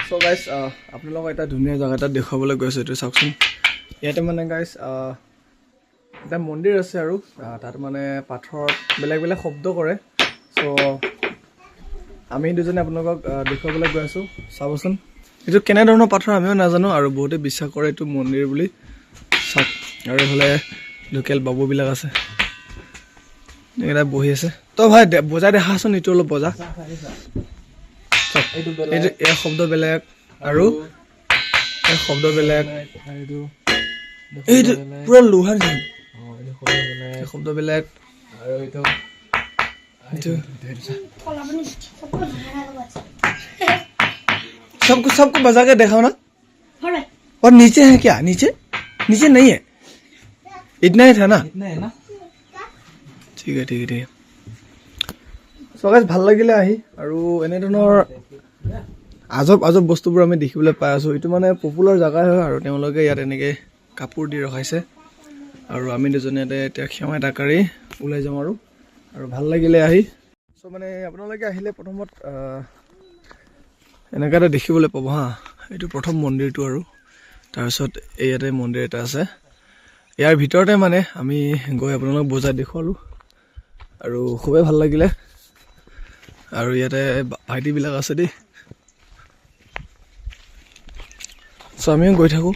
So guys, আপোনালোকক এটা ধুনীয়া জায়গা এটা দেখাবলৈ গৈছো এইটো চাওকচোন ইয়াতে মানে গাইস এটা মন্দিৰ আছে আৰু তাত মানে পাথৰ বেলেগ বেলেগ শব্দ কৰে সো আমি দুজনে আপোনালোকক দেখাবলৈ গৈ আছো চাবচোন এইটো কেনে ধৰণৰ পাথৰ আমিও নাজানো আৰু বহুতে বিশ্বাস কৰে এইটো মন্দিৰ বুলি সব আৰু হলে লোকেল বাবু বিলাক আছে এটা বহি আছে তো ভাই বজা দেখাচোন ইটো অলপ বজা এই শব্দ বেলেগ আৰু এই শব্দ বেলেগ এই পুৰা লোহাৰ যেন শব্দ বেলেগ আৰু এইটো सबको बजा के दिखाओ ना और नीचे है क्या नीचे नीचे नहीं है इतना ही था ना ठीक है ठीक है ठीक है सो गाइस ভাল লাগিলে আহি আৰু এনে ধৰণৰ আজব আজব বস্তুবোৰ আমি দেখিবলৈ পাই আছো ইটো মানে পপুলাৰ জায়গা হয় আৰু তেওঁলোকে ইয়াত এনেকে কাপোৰ দি ৰখাইছে আৰু আমি দুজনে এতিয়া ক্ষমা টাকাৰি ওলাই যাম আৰু ভাল লাগিলে আহি সো মানে আপোনালোকে আহিলে প্ৰথমত এনেকা এটা দেখিবলৈ পাব হা এইটো প্ৰথম মন্দিৰটো আৰু তাৰপিছত ইয়াতে মন্দিৰ এটা আছে ইয়াৰ ভিতৰতে মানে আমি গৈ আপোনালোক বজাই দেখুৱালো আৰু খুবেই ভাল লাগিলে আৰু ইয়াতে ভাইটি বিলাক আছে দেই সো আমিও গৈ থাকো